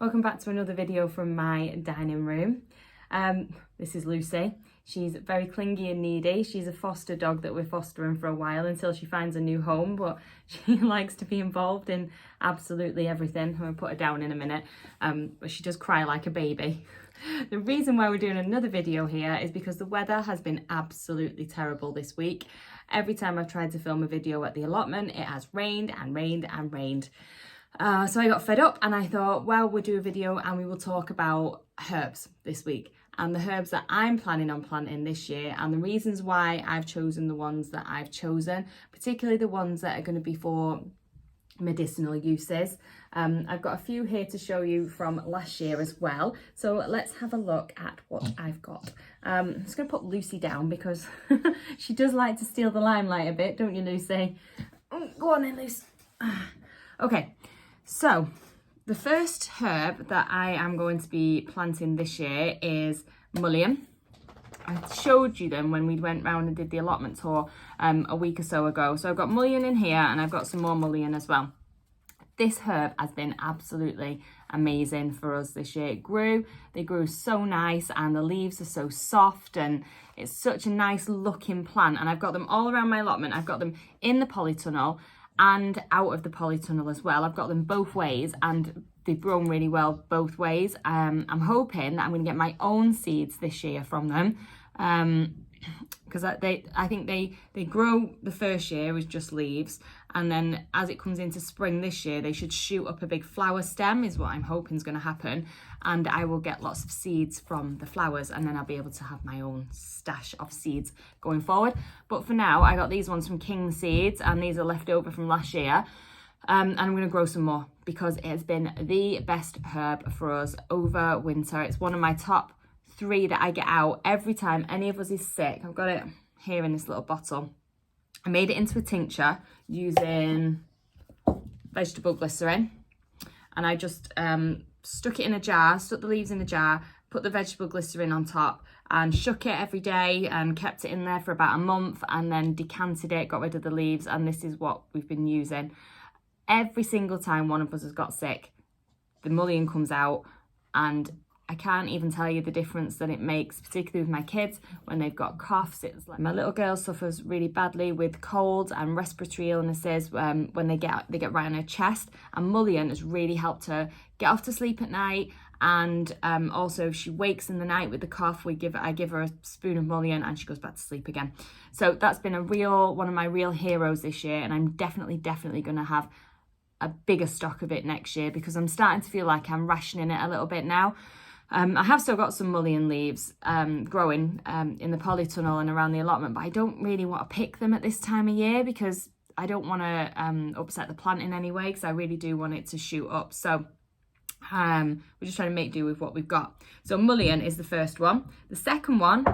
Welcome back to another video from my dining room. This is Lucy. She's very clingy and needy. She's a foster dog that we're fostering for a while until she finds a new home, but she likes to be involved in absolutely everything. I'm going to put her down in a minute, but she does cry like a baby. The reason why we're doing another video here is because the weather has been absolutely terrible this week. Every time I've tried to film a video at the allotment, it has rained and rained and rained. So I got fed up and I thought, well, we'll do a video and we will talk about herbs this week and the herbs that I'm planning on planting this year and the reasons why I've chosen the ones that I've chosen, particularly the ones that are going to be for medicinal uses. I've got a few here to show you from last year as well. So let's have a look at what I've got. I'm just going to put Lucy down because she does like to steal the limelight a bit, don't you, Lucy? Oh, go on then, Lucy. Okay. So the first herb that I am going to be planting this year is Mullein. I showed you them when we went round and did the allotment tour a week or so ago. So I've got Mullein in here and I've got some more Mullein as well. This herb has been absolutely amazing for us this year. They grew so nice and the leaves are so soft and it's such a nice looking plant. And I've got them all around my allotment. I've got them in the polytunnel and out of the polytunnel as well. I've got them both ways and they've grown really well both ways. I'm hoping that I'm going to get my own seeds this year from them because I think they grow the first year as just leaves, and then as it comes into spring this year they should shoot up a big flower stem is what I'm hoping is going to happen, and I will get lots of seeds from the flowers and then I'll be able to have my own stash of seeds going forward. But for now I got these ones from King Seeds and these are left over from last year, and I'm going to grow some more because it has been the best herb for us over winter. It's one of my top 3 that I get out every time any of us is sick. I've got it here in this little bottle. I made it into a tincture using vegetable glycerin, and I just stuck it in a jar, stuck the leaves in a jar, put the vegetable glycerin on top and shook it every day and kept it in there for about a month and then decanted it, got rid of the leaves, and this is what we've been using. Every single time one of us has got sick, the mullein comes out, and I can't even tell you the difference that it makes, particularly with my kids when they've got coughs. It's like my little girl suffers really badly with colds and respiratory illnesses when they get right on her chest, and Mullein has really helped her get off to sleep at night. And also if she wakes in the night with the cough, I give her a spoon of Mullein and she goes back to sleep again. So that's been one of my real heroes this year, and I'm definitely going to have a bigger stock of it next year because I'm starting to feel like I'm rationing it a little bit now. I have still got some mullein leaves growing in the polytunnel and around the allotment, but I don't really want to pick them at this time of year because I don't want to upset the plant in any way, because I really do want it to shoot up. So we're just trying to make do with what we've got. So mullein is the first one. The second one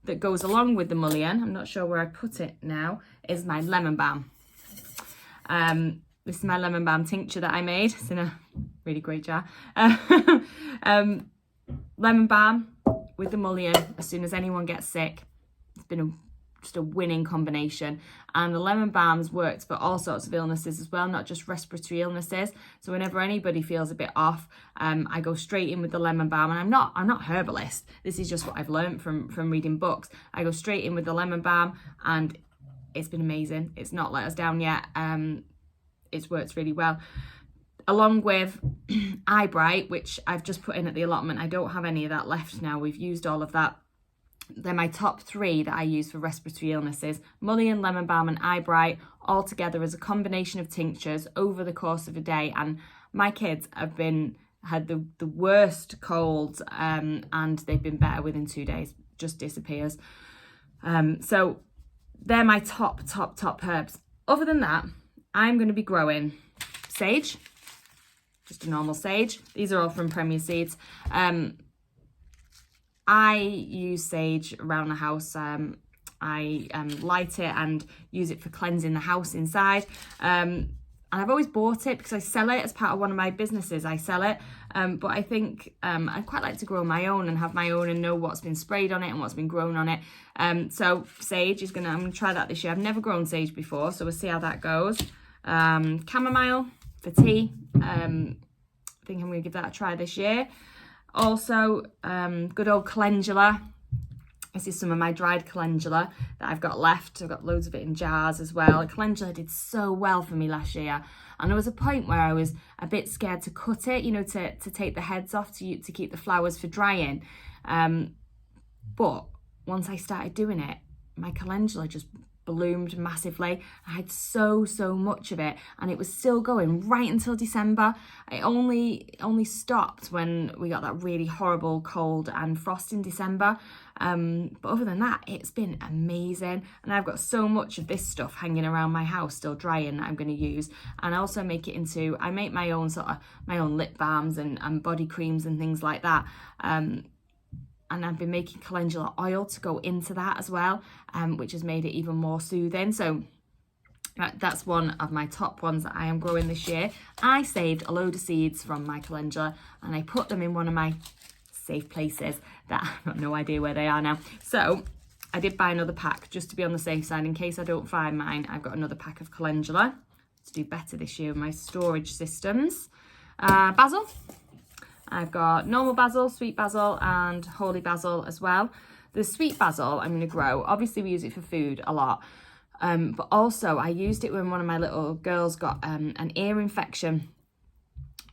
that goes along with the mullein, I'm not sure where I put it now, is my lemon balm. This is my lemon balm tincture that I made. It's in a really great jar. Lemon balm with the mullein as soon as anyone gets sick. It's been just a winning combination, and the lemon balm's worked for all sorts of illnesses as well, not just respiratory illnesses. So whenever anybody feels a bit off, I go straight in with the lemon balm, and I'm not herbalist. This is just what I've learned from reading books. I go straight in with the lemon balm and it's been amazing. It's not let us down yet. It's worked really well. Along with Eyebright, which I've just put in at the allotment. I don't have any of that left now. We've used all of that. They're my top 3 that I use for respiratory illnesses. Mullein, lemon balm and Eyebright all together as a combination of tinctures over the course of a day. And my kids have had the worst colds and they've been better within 2 days. Just disappears. So they're my top herbs. Other than that, I'm going to be growing sage. Just a normal sage. These are all from Premier Seeds. I use sage around the house. I light it and use it for cleansing the house inside. And I've always bought it because I sell it as part of one of my businesses. I sell it. But I think I'd quite like to grow my own and have my own and know what's been sprayed on it and what's been grown on it. So sage I'm going to try that this year. I've never grown sage before, so we'll see how that goes. Chamomile for tea. think I'm going to give that a try this year. Also, good old calendula. This is some of my dried calendula that I've got left. I've got loads of it in jars as well. Calendula did so well for me last year. And there was a point where I was a bit scared to cut it, you know, to take the heads off to keep the flowers for drying. But once I started doing it, my calendula just bloomed massively. I had so much of it, and it was still going right until December. It only stopped when we got that really horrible cold and frost in December. But other than that, it's been amazing, and I've got so much of this stuff hanging around my house still drying that I'm going to use. And I also make it into, I make my own my own lip balms and body creams and things like that. And I've been making calendula oil to go into that as well, which has made it even more soothing. So that's one of my top ones that I am growing this year. I saved a load of seeds from my calendula and I put them in one of my safe places that I've got no idea where they are now. So I did buy another pack just to be on the safe side in case I don't find mine. I've got another pack of calendula to do better this year with my storage systems. Basil. I've got normal basil, sweet basil and holy basil as well. The sweet basil I'm going to grow. Obviously we use it for food a lot. But also I used it when one of my little girls got an ear infection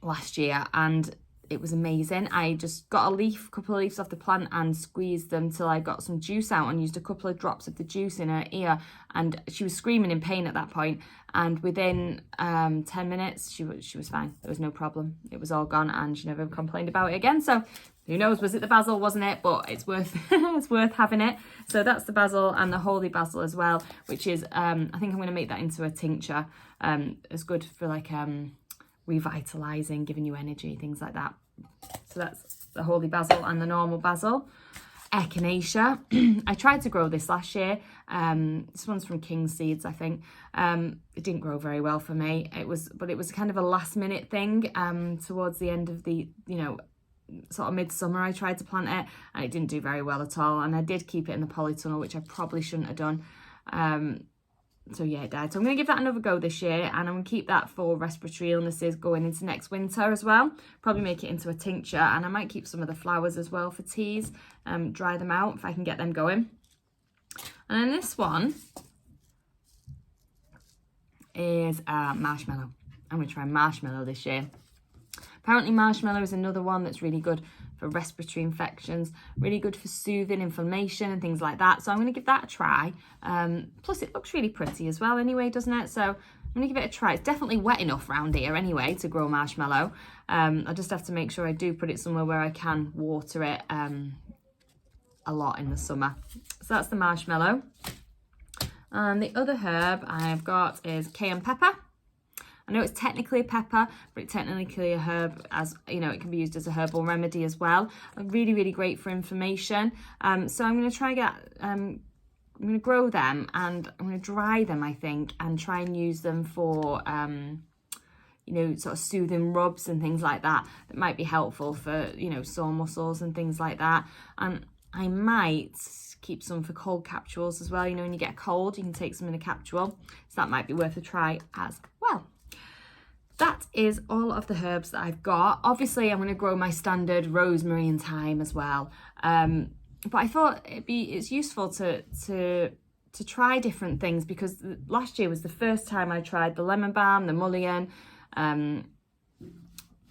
last year, and it was amazing. I just got a couple of leaves off the plant and squeezed them till I got some juice out and used a couple of drops of the juice in her ear, and she was screaming in pain at that point, and within 10 minutes she was fine. There was no problem. It was all gone and she never complained about it again. So who knows, was it the basil, wasn't it? But it's worth it's worth having it. So that's the basil and the holy basil as well, which is I think I'm going to make that into a tincture. It's good for like revitalizing, giving you energy, things like that. So that's the holy basil and the normal basil. Echinacea. I tried to grow this last year. This one's from King Seeds, I think. It didn't grow very well for me. It was kind of a last minute thing. Towards the end of the, sort of midsummer, I tried to plant it and it didn't do very well at all. And I did keep it in the polytunnel, which I probably shouldn't have done. So yeah, it died. So I'm going to give that another go this year, and I'm going to keep that for respiratory illnesses going into next winter as well. Probably make it into a tincture, and I might keep some of the flowers as well for teas, dry them out if I can get them going. And then this one is Marshmallow. I'm going to try Marshmallow this year. Apparently Marshmallow is another one that's really good for respiratory infections, really good for soothing inflammation and things like that. So I'm going to give that a try. Plus it looks really pretty as well anyway, doesn't it? So I'm going to give it a try. It's definitely wet enough around here anyway to grow marshmallow. I just have to make sure I do put it somewhere where I can water it a lot in the summer. So that's the marshmallow. And the other herb I've got is cayenne pepper. I know it's technically a pepper, but it's technically a herb, as you know, it can be used as a herbal remedy as well. Really, really great for inflammation. So I'm going to try I'm going to grow them and I'm going to dry them, I think, and try and use them for, sort of soothing rubs and things like that might be helpful for, sore muscles and things like that. And I might keep some for cold capsules as well. When you get a cold, you can take some in a capsule. So that might be worth a try as well. That is all of the herbs that I've got. Obviously, I'm going to grow my standard rosemary and thyme as well. But I thought it's useful to try different things, because last year was the first time I tried the lemon balm, the mullein, and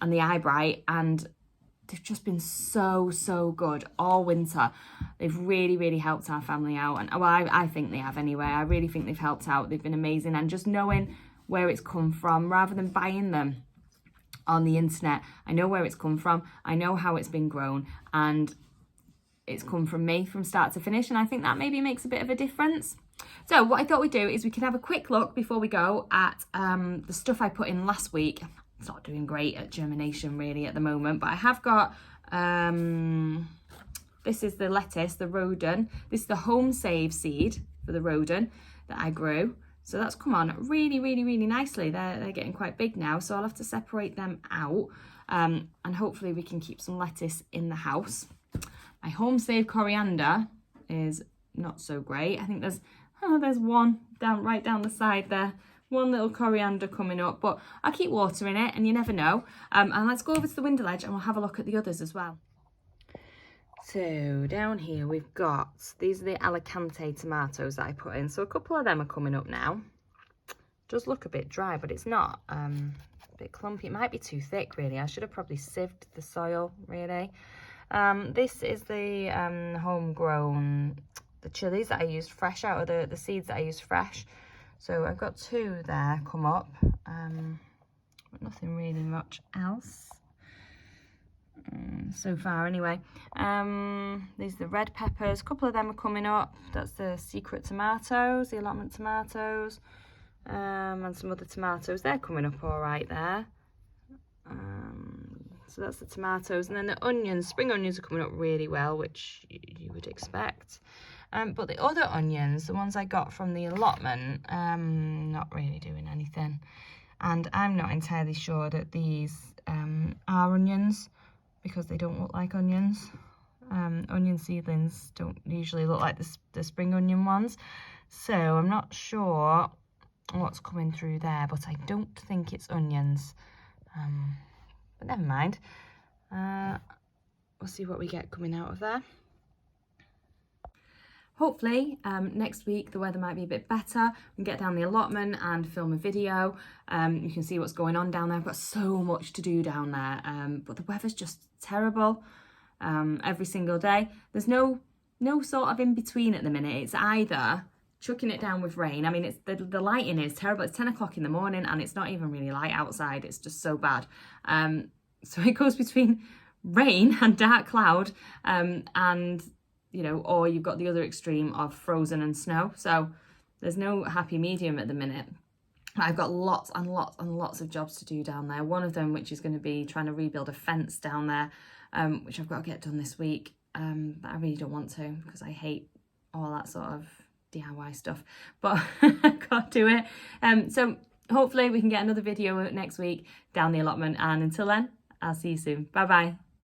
the Eyebright, and they've just been so good all winter. They've really, really helped our family out, and I think they have anyway. I really think they've helped out. They've been amazing, and just knowing where it's come from rather than buying them on the internet. I know where it's come from. I know how it's been grown, and it's come from me from start to finish, and I think that maybe makes a bit of a difference. So what I thought we'd do is we can have a quick look before we go at the stuff I put in last week. It's not doing great at germination really at the moment, but I have got this is the lettuce, the Rodent. This is the home save seed for the Rodent that I grew. So that's come on really, really, really nicely. They're getting quite big now, so I'll have to separate them out, and hopefully we can keep some lettuce in the house. My home save coriander is not so great. I think there's one right down the side there. one little coriander coming up, but I'll keep watering it and you never know. And let's go over to the window ledge and we'll have a look at the others as well. So down here we've got, these are the Alicante tomatoes that I put in. So a couple of them are coming up now. Does look a bit dry, but it's not. A bit clumpy. It might be too thick really. I should have probably sieved the soil really. This is the homegrown, the chilies that I used fresh out of the seeds that I used fresh. So I've got 2 there come up. But nothing really much else. So far anyway. These are the red peppers. A couple of them are coming up. That's the secret tomatoes, the allotment tomatoes. And some other tomatoes, they're coming up all right there. So that's the tomatoes, and then the onions, spring onions are coming up really well, which you would expect. But the other onions, the ones I got from the allotment, not really doing anything. And I'm not entirely sure that these are onions, because they don't look like onions. Onion seedlings don't usually look like the spring onion ones. So I'm not sure what's coming through there, but I don't think it's onions. But never mind. We'll see what we get coming out of there. Hopefully next week the weather might be a bit better. We can get down the allotment and film a video. You can see what's going on down there. I've got so much to do down there, but the weather's just terrible every single day. There's no sort of in between at the minute. It's either chucking it down with rain. I mean, it's the lighting is terrible. It's 10 o'clock in the morning and it's not even really light outside. It's just so bad. So it goes between rain and dark cloud, and you know, or you've got the other extreme of frozen and snow. So there's no happy medium at the minute. I've got lots and lots and lots of jobs to do down there. One of them, which is going to be trying to rebuild a fence down there, which I've got to get done this week. But I really don't want to, because I hate all that sort of DIY stuff, but I can't do it. So hopefully we can get another video next week down the allotment, and until then, I'll see you soon. Bye bye.